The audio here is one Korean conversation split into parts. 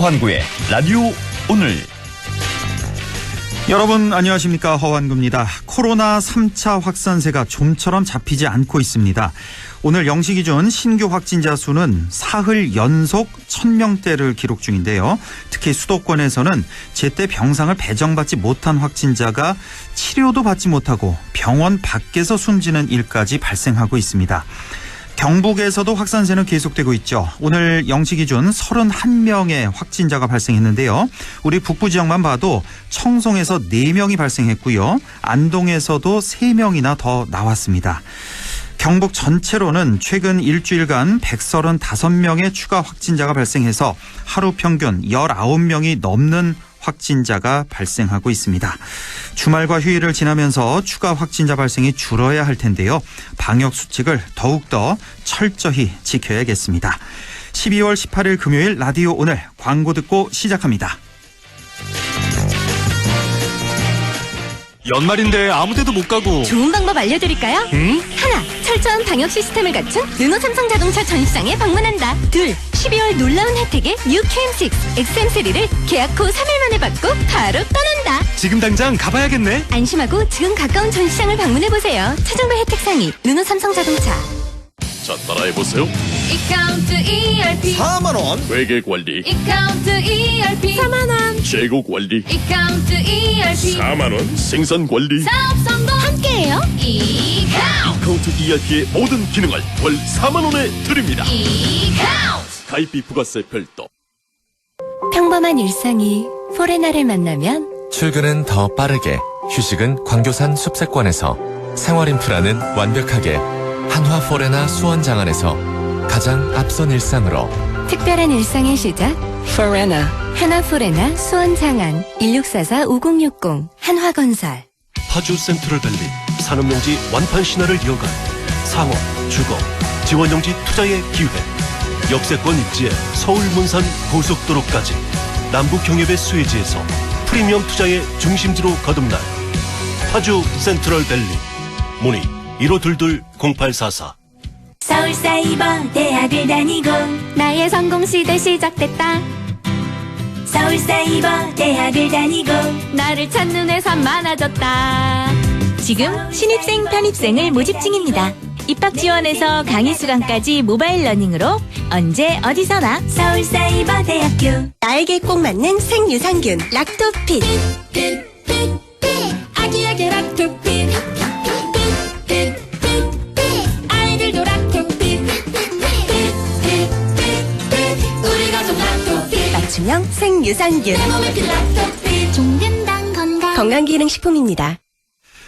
허환구의 라디오 오늘. 여러분 안녕하십니까, 허환구입니다. 코로나 3차 확산세가 좀처럼 잡히지 않고 있습니다. 오늘 0시 기준 신규 확진자 수는 사흘 연속 1000명대를 기록 중인데요. 특히 수도권에서는 제때 병상을 배정받지 못한 확진자가 치료도 받지 못하고 병원 밖에서 숨지는 일까지 발생하고 있습니다. 경북에서도 확산세는 계속되고 있죠. 오늘 0시 기준 31명의 확진자가 발생했는데요. 우리 북부 지역만 봐도 청송에서 4명이 발생했고요. 안동에서도 3명이나 더 나왔습니다. 경북 전체로는 최근 일주일간 135명의 추가 확진자가 발생해서 하루 평균 19명이 넘는 확진자가 발생하고 있습니다. 주말과 휴일을 지나면서 추가 확진자 발생이 줄어야 할 텐데요. 방역 수칙을 더욱더 철저히 지켜야겠습니다. 12월 18일 금요일 라디오 오늘 광고 듣고 시작합니다. 연말인데 아무 데도 못 가고. 좋은 방법 알려드릴까요? 응? 하나, 철저한 방역 시스템을 갖춘 르노 삼성 자동차 전시장에 방문한다. 둘, 12월 놀라운 혜택의 뉴 QM6, XM3를 계약 후 3일 만에 받고 바로 떠난다. 지금 당장 가봐야겠네. 안심하고 지금 가까운 전시장을 방문해보세요. 차종별 혜택 상위, 르노 삼성 자동차. 자, 따라해보세요. 이카운트 ERP 4만원 회계관리, 이카운트 ERP 4만원 재고관리, 이카운트 ERP 4만원 생산관리. 사업 성공 함께해요. 이카운트 카운트 ERP의 모든 기능을 월 4만원에 드립니다. 이카운트. 가입비 부가세 별도. 평범한 일상이 포레나를 만나면 출근은 더 빠르게, 휴식은 광교산 숲세권에서, 생활 인프라는 완벽하게 한화 포레나 수원장안에서 가장 앞선 일상으로. 특별한 일상의 시작 포레나 하나 포레나 수원장안 1644-5060 한화건설. 파주 센트럴밸리 산업용지 완판 신화를 이어갈 상업, 주거, 지원용지 투자의 기회. 역세권 입지에 서울 문산 고속도로까지 남북경협의 수혜지에서 프리미엄 투자의 중심지로 거듭날 파주 센트럴밸리. 문의 1522-0844. 서울사이버 대학을 다니고 나의 성공시대 시작됐다. 서울사이버 대학을 다니고 나를 찾는 회사 많아졌다. 지금 신입생 편입생을 모집 중입니다. 입학 지원에서 강의 수강까지 모바일 러닝으로 언제 어디서나 서울사이버 대학교. 나에게 꼭 맞는 생유산균 락토핏. 아기에게 락토핏 아이들도 락토핏 우리 가족 락토핏 맞춤형 생유산균. 종근당 건강기능식품입니다.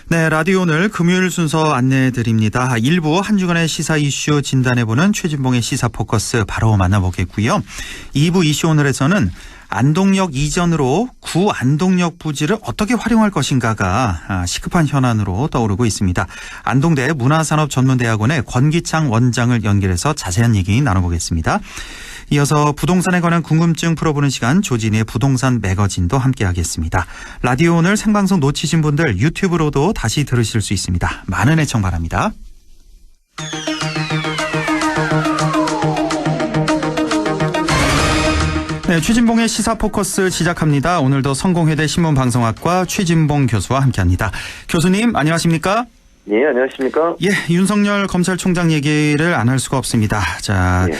네, 라디오 오늘 금요일 순서 안내해드립니다. 1부 한 주간의 시사 이슈 진단해보는 최진봉의 시사 포커스 바로 만나보겠고요. 2부 이슈 오늘에서는 안동역 이전으로 구 안동역 부지를 어떻게 활용할 것인가가 시급한 현안으로 떠오르고 있습니다. 안동대 문화산업전문대학원의 권기창 원장을 연결해서 자세한 얘기 나눠보겠습니다. 이어서 부동산에 관한 궁금증 풀어보는 시간 조진희의 부동산 매거진도 함께하겠습니다. 라디오 오늘 생방송 놓치신 분들 유튜브로도 다시 들으실 수 있습니다. 많은 애청 바랍니다. 네, 최진봉의 시사 포커스 시작합니다. 오늘도 성공회대 신문방송학과 최진봉 교수와 함께합니다. 교수님 안녕하십니까? 예, 안녕하십니까? 예, 윤석열 검찰총장 얘기를 안 할 수가 없습니다. 자, 예.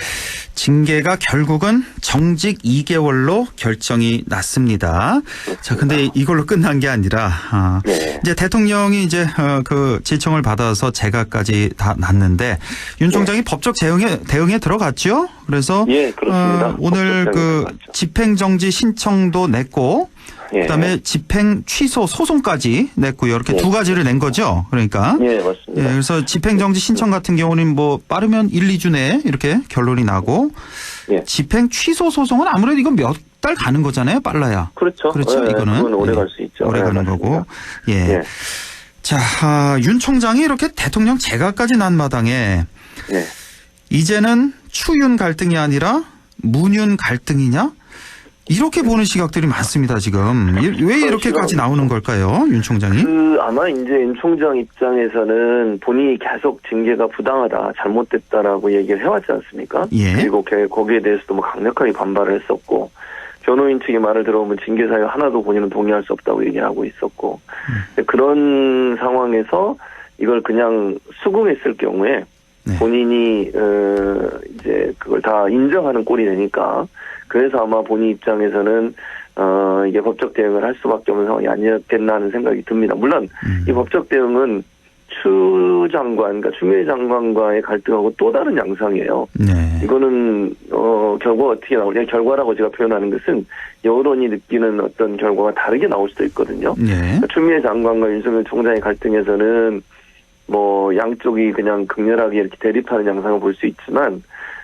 징계가 결국은 정직 2개월로 결정이 났습니다. 자, 근데 이걸로 끝난 게 아니라 네. 이제 대통령이 이제 그 지청을 받아서 재가까지 다 났는데 윤 총장이 법적 대응에 들어갔죠. 그래서 예, 그렇습니다. 오늘 법적 그 대응에 들어갔죠. 집행정지 신청도 냈고 예. 그다음에 집행 취소 소송까지 냈고요. 이렇게 예. 두 가지를 낸 거죠. 그러니까. 예, 맞습니다. 예, 그래서 집행정지 신청 같은 경우는 뭐 빠르면 1, 2주 내에 이렇게 결론이 나고 예. 집행 취소 소송은 아무래도 이건 몇 달 가는 거잖아요. 빨라야. 그렇죠. 그렇죠. 예, 이거는 그건 오래 예. 갈 수 있죠. 오래 예, 가는 맞습니다. 거고. 예. 예. 자, 윤 총장이 이렇게 대통령 재가까지 난 마당에 예. 이제는 추윤 갈등이 아니라 문윤 갈등이냐? 이렇게 보는 시각들이 많습니다, 지금. 왜 이렇게까지 나오는 걸까요, 윤 총장이? 아마 이제 윤 총장 입장에서는 본인이 계속 징계가 부당하다, 잘못됐다라고 얘기를 해왔지 않습니까? 예. 그리고 거기에 대해서도 뭐 강력하게 반발을 했었고, 변호인 측의 말을 들어보면 징계 사유 하나도 본인은 동의할 수 없다고 얘기하고 있었고 그런 상황에서 이걸 그냥 수긍했을 경우에 네. 본인이 이제 그걸 다 인정하는 꼴이 되니까 그래서 아마 본인 입장에서는 이게 법적 대응을 할 수밖에 없는 상황이 아니었겠나 하는 생각이 듭니다. 물론 이 법적 대응은 추 장관, 그러니까 추미애 장관과의 갈등하고 또 다른 양상이에요. 네. 이거는 결과가 어떻게 나오냐, 결과라고 제가 표현하는 것은 여론이 느끼는 어떤 결과가 다르게 나올 수도 있거든요. 네. 그러니까 추미애 장관과 윤석열 총장의 갈등에서는 뭐 양쪽이 그냥 극렬하게 이렇게 대립하는 양상을 볼 수 있지만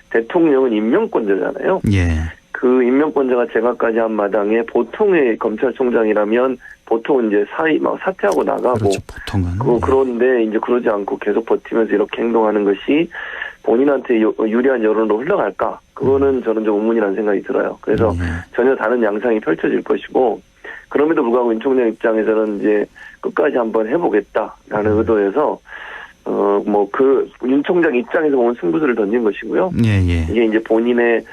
대통령은 임명권자잖아요. 예. 그 임명권자가 제각까지 한 마당에 보통의 검찰총장이라면 보통은 이제 사퇴하고 나가고 그렇죠. 보통은. 그런데 이제 그러지 않고 계속 버티면서 이렇게 행동하는 것이 본인한테 유리한 여론으로 흘러갈까? 그거는 저는 좀 의문이라는 생각이 들어요. 그래서 전혀 다른 양상이 펼쳐질 것이고 그럼에도 불구하고 윤 총장 입장에서는 이제 끝까지 한번 해보겠다라는 의도에서 윤 총장 입장에서 보면 승부수를 던진 것이고요. 예. 이게 이제 본인의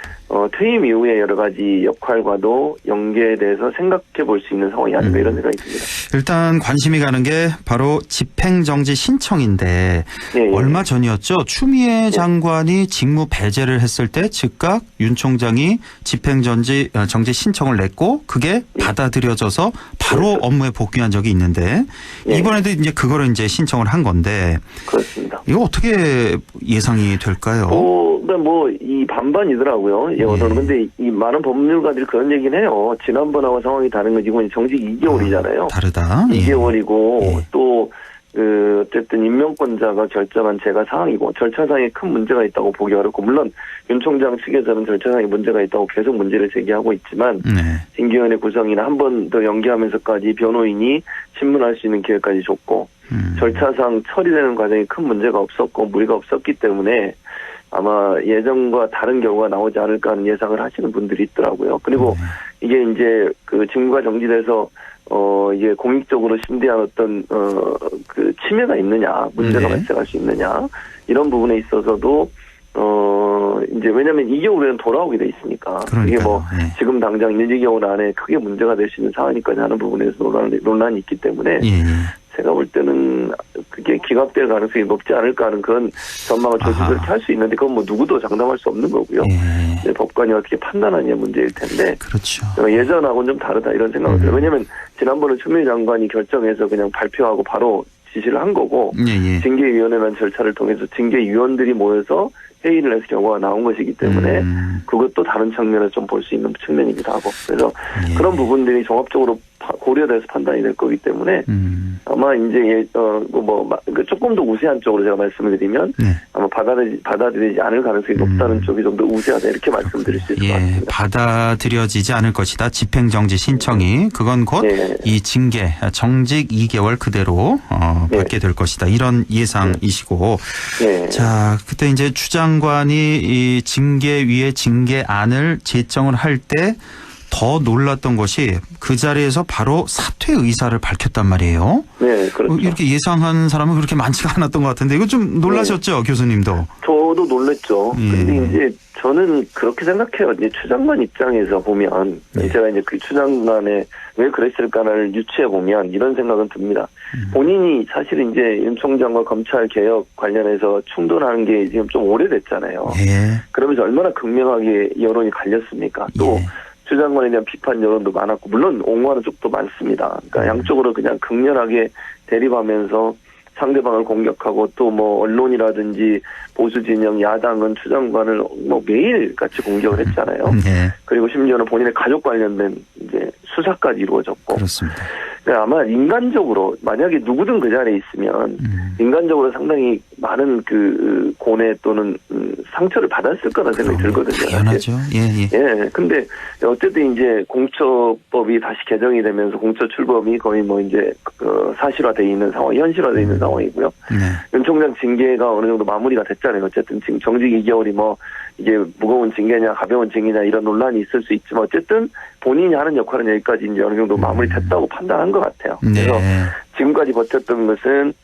퇴임 이후에 여러 가지 역할과도 연계돼서 생각해 볼 수 있는 상황이 아닌가 이런 생각이 듭니다. 일단 관심이 가는 게 바로 집행정지 신청인데 예. 얼마 전이었죠. 추미애 장관이 직무 배제를 했을 때 즉각 윤 총장이 집행정지 신청을 냈고 그게 받아들여져서 바로 그렇죠. 업무에 복귀한 적이 있는데 예. 이번에도 이제 그거를 이제 신청을 한 건데 그렇습니다. 이거 어떻게 예상이 될까요? 이 반반이더라고요. 저는 근데 이 많은 법률가들이 그런 얘기는 해요. 지난번하고 상황이 다른 건 이건 정직 2개월이잖아요. 다르다. 2개월이고 예. 또 어쨌든 임명권자가 결정한 제가 사항이고 절차상에 큰 문제가 있다고 보기 어렵고 물론 윤 총장 측에서는 절차상에 문제가 있다고 계속 문제를 제기하고 있지만 징계위원회 구성이나 한 번 더 연기하면서까지 변호인이 신문할 수 있는 기회까지 줬고 절차상 처리되는 과정에 큰 문제가 없었고 무리가 없었기 때문에 아마 예정과 다른 결과가 나오지 않을까 하는 예상을 하시는 분들이 있더라고요. 그리고 이게 이제 그 직무가 정지돼서 이게 공익적으로 심대한 어떤 그 침해가 있느냐, 문제가 발생할 수 있느냐 이런 부분에 있어서도 이제 왜냐하면 2개월 후에는 돌아오게 돼 있으니까 이게 뭐 지금 당장 1-2개월 안에 크게 문제가 될 수 있는 상황이니까 하는 부분에서 논란이 있기 때문에 제가 볼 때는 그게 기각될 가능성이 높지 않을까 하는 그런 전망을 조직을 할 수 있는데 그건 뭐 누구도 장담할 수 없는 거고요. 법관이 어떻게 판단하느냐 문제일 텐데 그렇죠. 예전하고는 좀 다르다 이런 생각을 들어요. 왜냐하면 지난번에 추미애 장관이 결정해서 그냥 발표하고 바로 지시를 한 거고 징계위원회라는 절차를 통해서 징계위원들이 모여서 회의를 해서 결과가 나온 것이기 때문에 그것도 다른 측면에서 좀 볼 수 있는 측면이기도 하고 그래서 그런 부분들이 종합적으로 고려돼서 판단이 될 거기 때문에 아마 이제 조금 더 우세한 쪽으로 제가 말씀을 드리면 아마 받아들이지 않을 가능성이 높다는 쪽이 좀 더 우세하다 이렇게 말씀드릴 수 있을 것 같습니다. 받아들여지지 않을 것이다. 집행정지 신청이 그건 곧 이 징계 정직 2개월 그대로 받게 될 것이다. 이런 예상이시고 자 그때 이제 추 장관이 이 징계위의 징계안을 제정을 할 때 더 놀랐던 것이 그 자리에서 바로 사퇴 의사를 밝혔단 말이에요. 네, 그렇죠. 이렇게 예상한 사람은 그렇게 많지가 않았던 것 같은데 이거 좀 놀라셨죠, 교수님도? 저도 놀랐죠. 근데 이제 저는 그렇게 생각해요. 이제 추 장관 입장에서 보면 제가 이제 그 추 장관의 왜 그랬을까를 유추해 보면 이런 생각은 듭니다. 본인이 사실 이제 윤 총장과 검찰 개혁 관련해서 충돌하는 게 지금 좀 오래됐잖아요. 그러면서 얼마나 극명하게 여론이 갈렸습니까? 또 추 장관에 대한 비판 여론도 많았고 물론 옹호하는 쪽도 많습니다. 그러니까 양쪽으로 그냥 극렬하게 대립하면서 상대방을 공격하고 또 뭐 언론이라든지 보수 진영 야당은 추 장관을 뭐 매일 같이 공격을 했잖아요. 그리고 심지어는 본인의 가족 관련된 이제 수사까지 이루어졌고. 그렇습니다. 아마 인간적으로 만약에 누구든 그 자리에 있으면 인간적으로 상당히 많은 그 고뇌 또는 상처를 받았을 거라는 생각이 들거든요. 당연하죠. 근데 어쨌든 이제 공처법이 다시 개정이 되면서 공처 출범이 거의 뭐 이제 사실화되어 있는 상황, 현실화되어 있는 상황이고요. 윤 총장 징계가 어느 정도 마무리가 됐잖아요. 어쨌든 지금 정직 2개월이 뭐 이게 무거운 징계냐 가벼운 징계냐 이런 논란이 있을 수 있지만 어쨌든 본인이 하는 역할은 여기까지 이제 어느 정도 마무리됐다고 판단한 것 같아요. 그래서 지금까지 버텼던 것은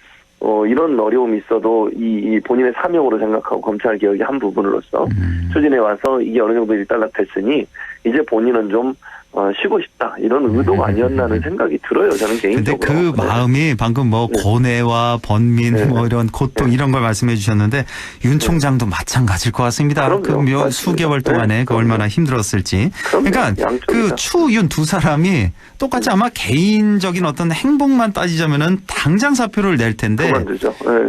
이런 어려움이 있어도 이 본인의 사명으로 생각하고 검찰 개혁의 한 부분으로서 추진해 와서 이게 어느 정도 일단락됐으니 이제 본인은 좀 쉬고 싶다 이런 의도가 아니었나는 생각이 들어요. 저는 개인적으로. 근데 그 마음이 방금 뭐 고뇌와 번민 뭐 이런 고통 이런 걸 말씀해 주셨는데 윤 총장도 마찬가지일 것 같습니다. 그 수개월 동안에 그 얼마나 힘들었을지. 그러니까 그 추윤 두 사람이 똑같이 아마 개인적인 어떤 행복만 따지자면은 당장 사표를 낼 텐데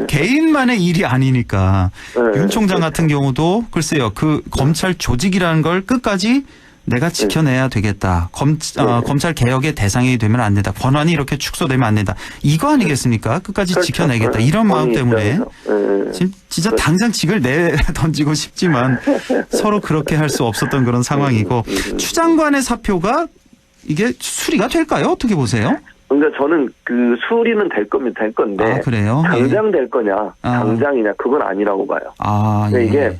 개인만의 일이 아니니까 윤 총장 같은 경우도 글쎄요 그 검찰 조직이라는 걸 끝까지 내가 지켜내야 되겠다. 검찰 개혁의 대상이 되면 안 된다. 권한이 이렇게 축소되면 안 된다. 이거 아니겠습니까? 끝까지 지켜내겠다. 이런 마음 때문에 진짜 당장 직을 내던지고 싶지만 서로 그렇게 할 수 없었던 그런 상황이고 추 장관의 사표가 이게 수리가 될까요? 어떻게 보세요? 그러니까 저는 그 수리는 될 겁니다. 될 건데 그래요? 당장 될 거냐 당장이냐 그건 아니라고 봐요. 이게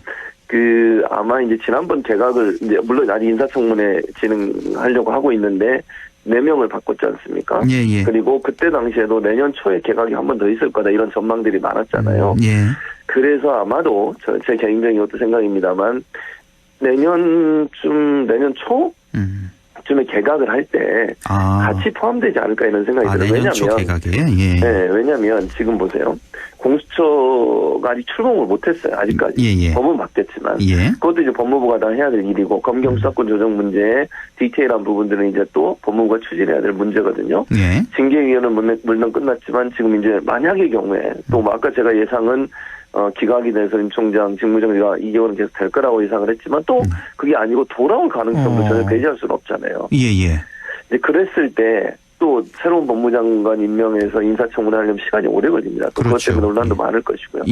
아마 이제 지난번 개각을 이제 물론 아직 인사청문회 진행하려고 하고 있는데 4명을 바꿨지 않습니까? 그리고 그때 당시에도 내년 초에 개각이 한 번 더 있을 거다 이런 전망들이 많았잖아요. 그래서 아마도 제 개인적인 것도 생각입니다만 내년 초쯤에 개각을 할 때 같이 포함되지 않을까 이런 생각이 들어요. 내년 초 개각에? 왜냐하면 지금 보세요. 공수처가 아직 출범을 못했어요. 아직까지. 법은 바뀌었지만. 그것도 이제 법무부가 다 해야 될 일이고 검경수사권 조정 문제에 디테일한 부분들은 이제 또 법무부가 추진해야 될 문제거든요. 징계위원회는 물론 끝났지만 지금 이제 만약의 경우에 또 아까 제가 예상은 기각이 돼서 윤 총장 직무정지가 2개월은 계속 될 거라고 예상을 했지만 또 그게 아니고 돌아올 가능성도 전혀 배제할 수는 없잖아요. 이제 그랬을 때 또 새로운 법무장관 임명해서 인사청문회 하려면 시간이 오래 걸립니다. 또 그것 때문에 논란도 많을 것이고요.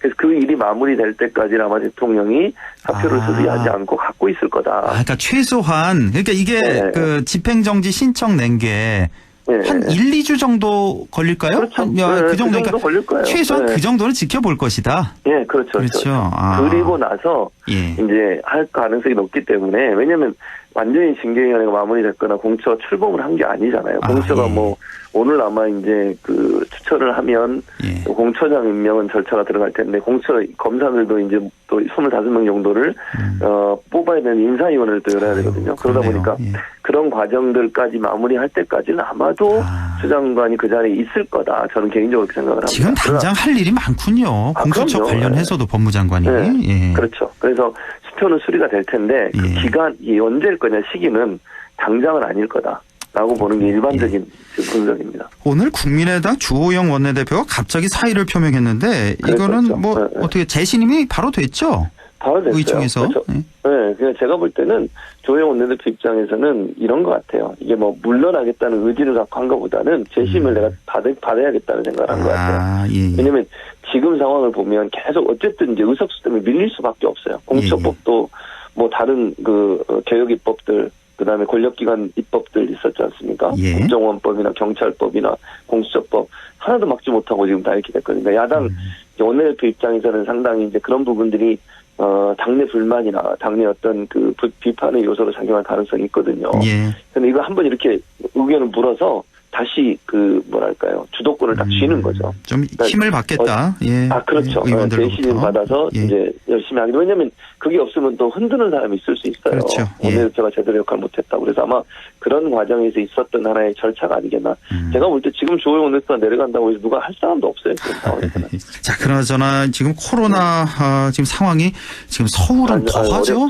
그래서 그 일이 마무리될 때까지는 아마 대통령이 사표를 수리하지 않고 갖고 있을 거다. 그러니까 최소한 그러니까 이게 그 집행정지 신청 낸 게 한 1, 2주 정도 걸릴까요? 그렇죠. 그 정도 걸릴 거예요. 최소한 그 정도는 지켜볼 것이다. 그렇죠. 그리고 나서 이제 할 가능성이 높기 때문에 왜냐하면 완전히 징계위원회가 마무리됐거나 공처가 출범을 한 게 아니잖아요. 공처가 뭐 오늘 아마 이제 그 추천을 하면 공처장 임명은 절차가 들어갈 텐데 공처 검사들도 이제 또 25명 정도를 뽑아야 되는 인사위원회를 또 열어야 되거든요. 그러다 보니까 그런 과정들까지 마무리할 때까지는 아마도 추 장관이 그 자리에 있을 거다. 저는 개인적으로 그렇게 생각을 합니다. 지금 당장 할 일이 많군요. 공수처 관련해서도 법무장관이. 그렇죠. 그래서 수표는 수리가 될 텐데 그 기간이 언제일 거냐 시기는 당장은 아닐 거다라고 보는 게 일반적인 분석입니다. 오늘 국민의당 주호영 원내대표가 갑자기 사의를 표명했는데 이거는 뭐 어떻게 재신임이 바로 됐죠? 바로 됐어요. 의총에서. 그냥 제가 볼 때는 조영 원내대표 입장에서는 이런 것 같아요. 이게 뭐 물러나겠다는 의지를 갖고 한 것보다는 재심을 내가 받아야겠다는 생각을 한 것 같아요. 왜냐하면 지금 상황을 보면 계속 어쨌든 이제 의석수 때문에 밀릴 수밖에 없어요. 공수처법도 뭐 다른 그 개혁 입법들 그다음에 권력기관 입법들 있었지 않습니까? 국정원법이나 경찰법이나 공수처법 하나도 막지 못하고 지금 다 이렇게 됐거든요. 야당 원내대표 입장에서는 상당히 이제 그런 부분들이 당내 불만이나 당내 어떤 그 비판의 요소로 작용할 가능성이 있거든요. 그런데 이거 한번 이렇게 의견을 물어서 다시 그 뭐랄까요 주도권을 딱 쥐는 거죠. 좀 힘을 받겠다. 그렇죠. 재신임 받아서 이제 열심히 하기로. 왜냐하면 그게 없으면 또 흔드는 사람이 있을 수 있어요. 원내대표가 제대로 역할을 못했다고. 그래서 아마 그런 과정에서 있었던 하나의 절차가 아니겠나. 제가 볼 때 지금 조영 원내대표가 내려간다고 해서 누가 할 사람도 없어요. 지금 상황에서는. 자, 그나저나 지금 코로나 지금 상황이 지금 서울은 더하죠.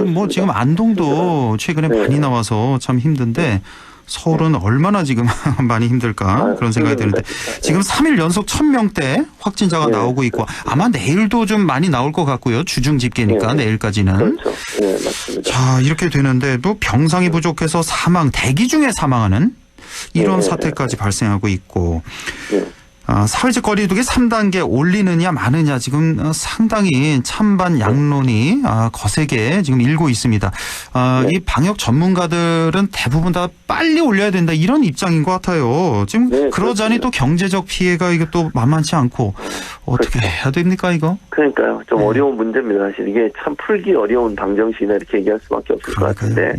뭐 지금 안동도 최근에 많이 나와서 참 힘든데. 서울은 얼마나 지금 많이 힘들까 그런 생각이 드는데 지금 3일 연속 1000명대 확진자가 나오고 있고 아마 내일도 좀 많이 나올 것 같고요. 주중 집계니까 내일까지는. 그렇죠. 맞습니다. 자, 이렇게 되는데 또 병상이 부족해서 대기 중에 사망하는 이런 사태까지 발생하고 있고 사회적 거리두기 3단계 올리느냐 마느냐 지금 상당히 찬반 양론이 거세게 지금 일고 있습니다. 이 방역 전문가들은 대부분 다 빨리 올려야 된다 이런 입장인 것 같아요. 지금 그러자니 또 경제적 피해가 이게 또 만만치 않고 어떻게 해야 됩니까 이거? 그러니까요. 좀 어려운 문제입니다. 사실 이게 참 풀기 어려운 방정식이나 이렇게 얘기할 수밖에 없을 것 같은데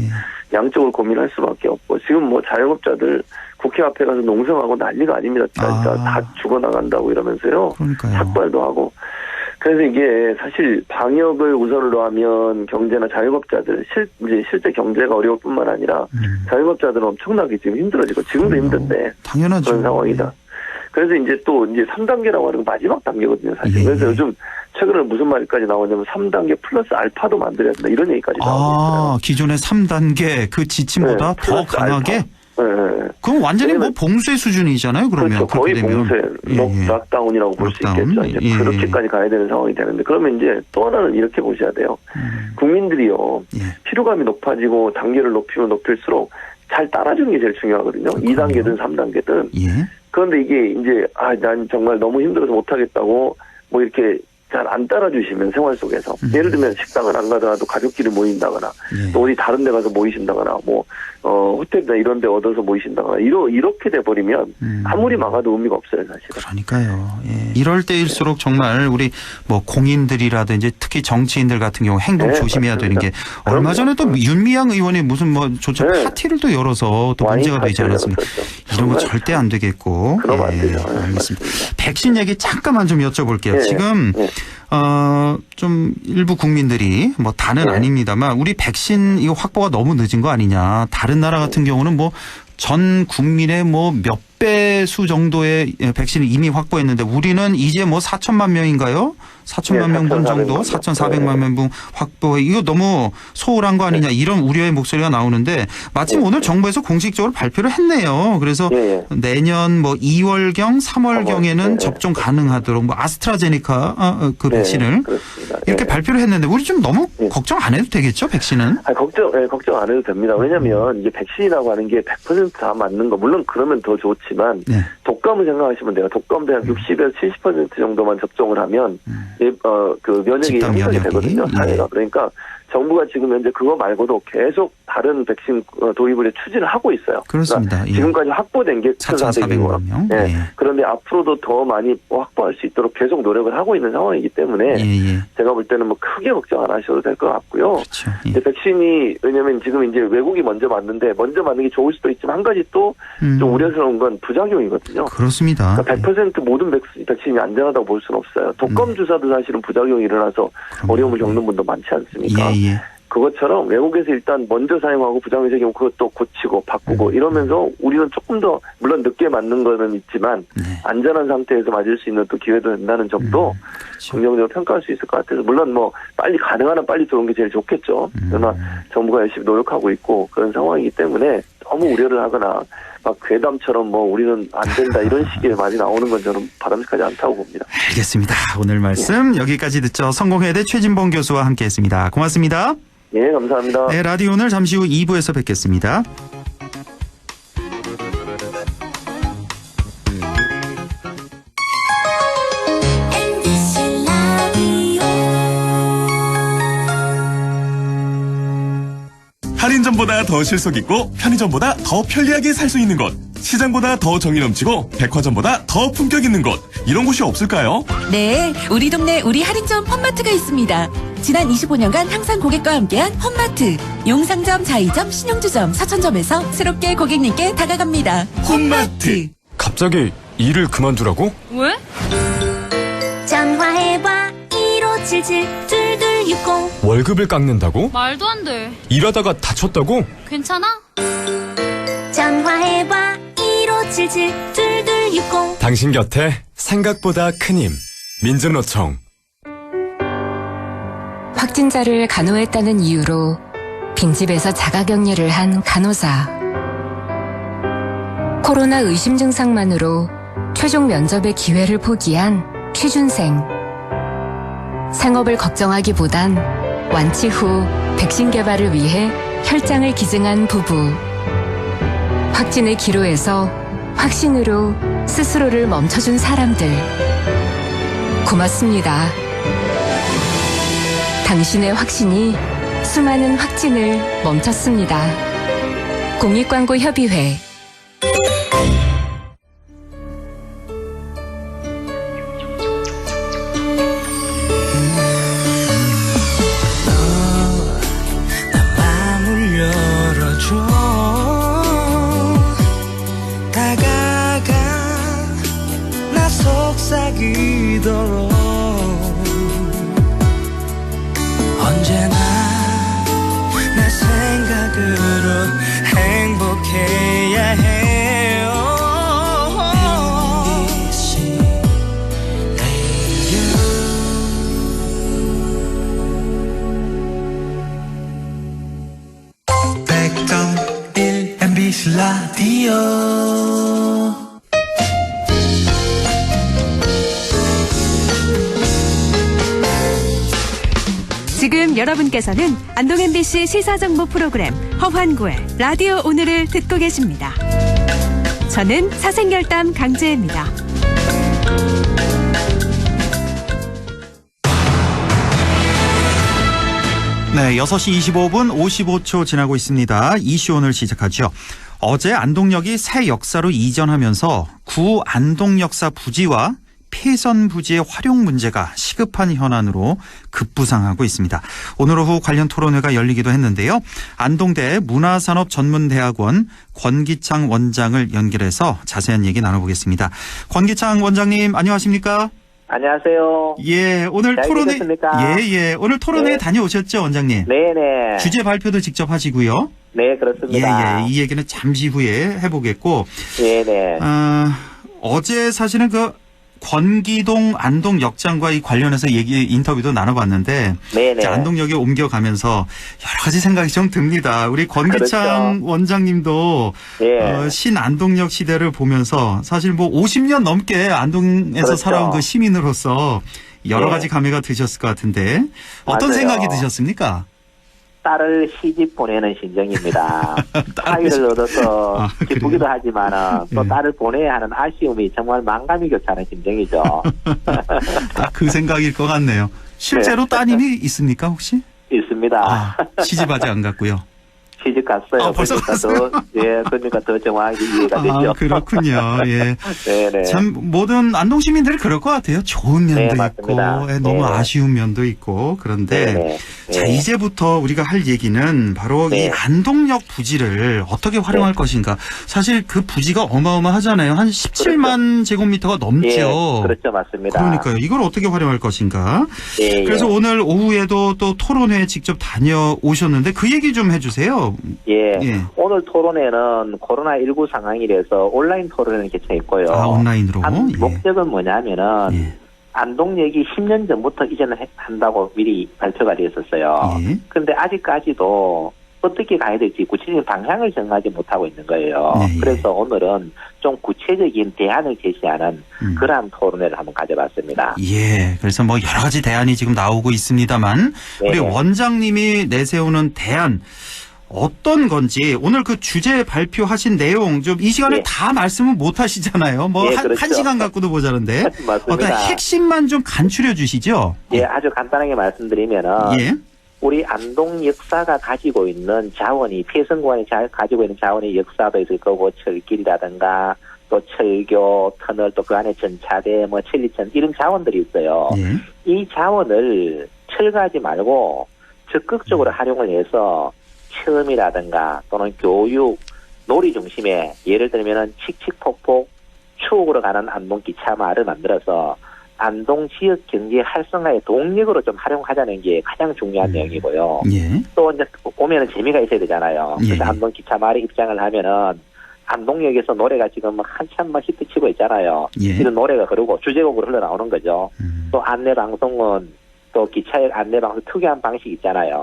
양쪽을 고민할 수밖에 없고 지금 뭐 자영업자들 국회 앞에 가서 농성하고 난리가 아닙니다. 다 죽어나간다고 이러면서요. 삭발도 하고. 그래서 이게 사실 방역을 우선으로 하면 경제나 자영업자들 이제 실제 경제가 어려울 뿐만 아니라 자영업자들은 엄청나게 지금 힘들어지고 지금도 힘든데 당연하죠. 그런 상황이다. 그래서 이제 또 이제 3단계라고 하는 건 마지막 단계거든요, 사실. 그래서 요즘 최근에 무슨 말까지 나오냐면 3단계 플러스 알파도 만들어야 된다 이런 얘기까지 나오고 있어요. 기존의 3단계 그 지침보다 네, 더 강하게? 네. 그럼 완전히 뭐 봉쇄 수준이잖아요, 그러면. 그렇죠. 거의 되면. 봉쇄, 락다운이라고 볼 수 있겠죠. 이제 그렇게까지 가야 되는 상황이 되는데 그러면 이제 또 하나는 이렇게 보셔야 돼요. 국민들이요. 피로감이 높아지고 단계를 높이면 높일수록 잘 따라주는 게 제일 중요하거든요. 2단계든 3단계든. 그런데 이게 이제 난 정말 너무 힘들어서 못하겠다고 뭐 이렇게 잘 안 따라주시면 생활 속에서 예를 들면 식당을 안 가더라도 가족끼리 모인다거나 또 어디 다른 데 가서 모이신다거나 뭐 호텔이나 이런 데 얻어서 모이신다거나 이렇게 돼버리면 아무리 막아도 의미가 없어요, 사실은. 그러니까요. 이럴 때일수록 정말 우리 뭐 공인들이라든지 특히 정치인들 같은 경우 행동 조심해야 되는 게 얼마 전에 또 윤미향 의원이 무슨 뭐 조차 파티를 또 열어서 또 문제가 되지 않았습니까? 이런 거 절대 안 되겠고. 그러면 안 되죠. 알겠습니다. 백신 얘기 잠깐만 좀 여쭤볼게요. 지금 좀 일부 국민들이 뭐 다는 아닙니다만 우리 백신 이거 확보가 너무 늦은 거 아니냐. 다른 나라 같은 경우는 뭐 전 국민의 뭐 몇 배수 정도의 백신을 이미 확보했는데 우리는 이제 뭐 4천만 명인가요? 4천만 명분 정도, 4,400만 명분 확보. 이거 너무 소홀한 거 아니냐 이런 우려의 목소리가 나오는데 마침 오늘 정부에서 공식적으로 발표를 했네요. 그래서 내년 뭐 2월경, 3월경에는 접종 가능하도록 뭐 아스트라제네카 그 백신을 이렇게 발표를 했는데 우리 좀 너무 걱정 안 해도 되겠죠, 백신은? 걱정 안 해도 됩니다. 왜냐하면 이게 백신이라고 하는 게 100% 다 맞는 거 물론 그러면 더 좋지만 독감을 생각하시면 돼요. 독감도 한 60에서 70% 정도만 접종을 하면 그 면역이 형성이 되거든요. 사회가. 그러니까 정부가 지금 현재 그거 말고도 계속 다른 백신 도입을 추진을 하고 있어요. 그렇습니다. 그러니까 지금까지 확보된 게 4,400만 명. 그런데 앞으로도 더 많이 확보할 수 있도록 계속 노력을 하고 있는 상황이기 때문에 제가 볼 때는 뭐 크게 걱정 안 하셔도 될 것 같고요. 그렇죠. 이제 백신이 왜냐하면 지금 이제 외국이 먼저 맞는데 먼저 맞는 게 좋을 수도 있지만 한 가지 또 좀 우려스러운 건 부작용이거든요. 그렇습니다. 그러니까 100% 모든 백신이 안전하다고 볼 수는 없어요. 독감 주사도 사실은 부작용이 일어나서 어려움을 겪는 분도 많지 않습니까? 그것처럼 외국에서 일단 먼저 사용하고 부작용이 생기면 그것도 고치고 바꾸고 이러면서 우리는 조금 더 물론 늦게 맞는 거는 있지만 안전한 상태에서 맞을 수 있는 또 기회도 된다는 점도 긍정적으로 평가할 수 있을 것 같아서 물론 뭐 빨리 가능한 한 빨리 들어온 게 제일 좋겠죠. 그러나 정부가 열심히 노력하고 있고 그런 상황이기 때문에 너무 우려를 하거나 막 괴담처럼 뭐 우리는 안 된다 이런 식의 말이 나오는 건 저는 바람직하지 않다고 봅니다. 알겠습니다. 오늘 말씀 여기까지 듣죠. 성공회대 최진봉 교수와 함께했습니다. 고맙습니다. 네, 감사합니다. 네, 라디오 오늘 잠시 후 2부에서 뵙겠습니다. 할인점보다 더 실속 있고 편의점보다 더 편리하게 살 수 있는 곳, 시장보다 더 정이 넘치고 백화점보다 더 품격 있는 곳, 이런 곳이 없을까요? 네, 우리 동네 우리 할인점 홈마트가 있습니다. 지난 25년간 항상 고객과 함께한 홈마트. 용상점, 자이점, 신용주점, 사천점에서 새롭게 고객님께 다가갑니다. 홈마트. 갑자기 일을 그만두라고? 왜? 전화해봐 1577-2260 월급을 깎는다고? 말도 안 돼. 일하다가 다쳤다고? 괜찮아? 전화해봐 1577-2260 당신 곁에 생각보다 큰 힘. 민증노총. 확진자를 간호했다는 이유로 빈집에서 자가격리를 한 간호사. 코로나 의심 증상만으로 최종 면접의 기회를 포기한 취준생. 생업을 걱정하기보단 완치 후 백신 개발을 위해 혈장을 기증한 부부. 확진의 기로에서 확신으로 스스로를 멈춰준 사람들. 고맙습니다. 당신의 확신이 수많은 확진을 멈췄습니다. 공익광고협의회. 마음을 열어줘. 다가가 나 속삭이도록 언제나 내 생각으로 행복해야 해요. MBC Radio. MBC 라디오. 지금 여러분께서는 안동 MBC 시사정보 프로그램 허환구의 라디오 오늘을 듣고 계십니다. 저는 사생결담 강재입니다. 네, 6시 25분 55초 지나고 있습니다. 이슈 오늘 시작하죠. 어제 안동역이 새 역사로 이전하면서 구 안동역사 부지와 폐선 부지의 활용 문제가 시급한 현안으로 급부상하고 있습니다. 오늘 오후 관련 토론회가 열리기도 했는데요. 안동대 문화산업전문대학원 권기창 원장을 연결해서 자세한 얘기 나눠보겠습니다. 권기창 원장님 안녕하십니까? 안녕하세요. 예, 오늘 토론회 오늘 토론회 네. 다녀오셨죠, 원장님? 네네. 주제 발표도 직접 하시고요. 네, 그렇습니다. 이 얘기는 잠시 후에 해보겠고. 네네. 어제 사실은 권기동 안동 역장과 이 관련해서 인터뷰도 나눠봤는데 네네. 안동역에 옮겨가면서 여러 가지 생각이 좀 듭니다. 우리 권기창 그렇죠. 원장님도 예. 신안동역 시대를 보면서 사실 50년 넘게 안동에서 그렇죠. 살아온 그 시민으로서 여러 예. 가지 감회가 드셨을 것 같은데 어떤 맞아요. 생각이 드셨습니까? 딸을 시집 보내는 심정입니다. 사위를 얻어서 기쁘기도 하지만은 또 예. 딸을 보내야 하는 아쉬움이 정말 만감이 교차하는 심정이죠. 딱 그 생각일 것 같네요. 실제로 네. 따님이 있습니까 혹시? 있습니다. 시집 아직 안 갔고요. 시집 갔어요. 벌써 갔어요? 그러니까 더 정확하게 이해가 되죠. 그렇군요. 예. 네네. 참 모든 안동 시민들이 그럴 것 같아요. 좋은 면도 있고 맞습니다. 너무 네네. 아쉬운 면도 있고 그런데 네네. 자 네. 이제부터 우리가 할 얘기는 바로 네. 이 안동역 부지를 어떻게 활용할 것인가. 사실 그 부지가 어마어마하잖아요. 한 17만 제곱미터가 넘죠. 예, 그렇죠, 맞습니다. 그러니까요. 이걸 어떻게 활용할 것인가. 예, 그래서 예. 오늘 오후에도 또 토론회에 직접 다녀오셨는데 그 얘기 좀 해주세요. 예. 예. 오늘 토론회는 코로나19 상황이라서 온라인 토론을 개최했고요. 온라인으로. 목적은 뭐냐면은 안동역이 10년 전부터 이전을 한다고 미리 발표가 되었었어요. 그런데 아직까지도 어떻게 가야 될지 구체적인 방향을 정하지 못하고 있는 거예요. 그래서 오늘은 좀 구체적인 대안을 제시하는 그러한 토론회를 한번 가져봤습니다. 예, 그래서 여러 가지 대안이 지금 나오고 있습니다만 우리 네네. 원장님이 내세우는 대안 어떤 건지 오늘 그 주제 발표하신 내용 좀 이 시간에 예. 다 말씀은 못 하시잖아요. 예, 한 그렇죠. 시간 갖고도 모자란데 맞습니다. 어떤 핵심만 좀 간추려 주시죠. 예, 아주 간단하게 말씀드리면은 예. 우리 안동 역사가 가지고 있는 자원이 폐선공원이 가지고 있는 자원이 역사도 있을 거고 철길이라든가 또 철교, 터널 또 그 안에 전차대, 천리천 이런 자원들이 있어요. 이 자원을 철거하지 말고 적극적으로 활용을 해서 체험이라든가 또는 교육, 놀이 중심에 예를 들면은 칙칙폭폭 추억으로 가는 안동 기차마을을 만들어서 안동 지역 경제 활성화의 동력으로 좀 활용하자는 게 가장 중요한 내용이고요. 또 이제 오면은 재미가 있어야 되잖아요. 그래서 안동 기차마을에 입장을 하면은 안동역에서 노래가 지금 한참 히트치고 있잖아요. 이런 노래가 흐르고 주제곡으로 흘러나오는 거죠. 또 안내 방송은 또 기차역 안내 방송 특유한 방식이 있잖아요.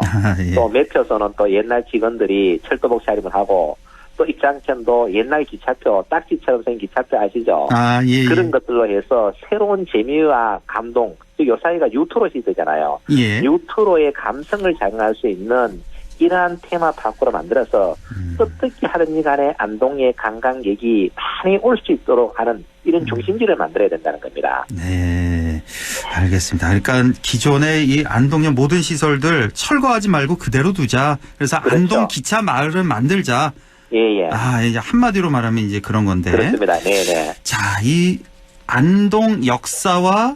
또 매표소는 또 옛날 직원들이 철도복 차림을 하고 또 입장편도 옛날 기차표 딱지처럼 생긴 기차표 아시죠? 그런 것들로 해서 새로운 재미와 감동, 요 사이가 유투로 시대잖아요. 유투로의 감성을 자극할 수 있는 이러한 테마파크로 만들어서 어떻게 하든지 간에 안동의 관광객이 많이 올 수 있도록 하는 이런 중심지를 만들어야 된다는 겁니다. 네, 알겠습니다. 그러니까 기존의 이 안동역 모든 시설들 철거하지 말고 그대로 두자. 그래서 그렇죠. 안동 기차 마을을 만들자. 예. 이제 한마디로 말하면 이제 그런 건데. 그렇습니다. 네네. 자, 이 안동 역사와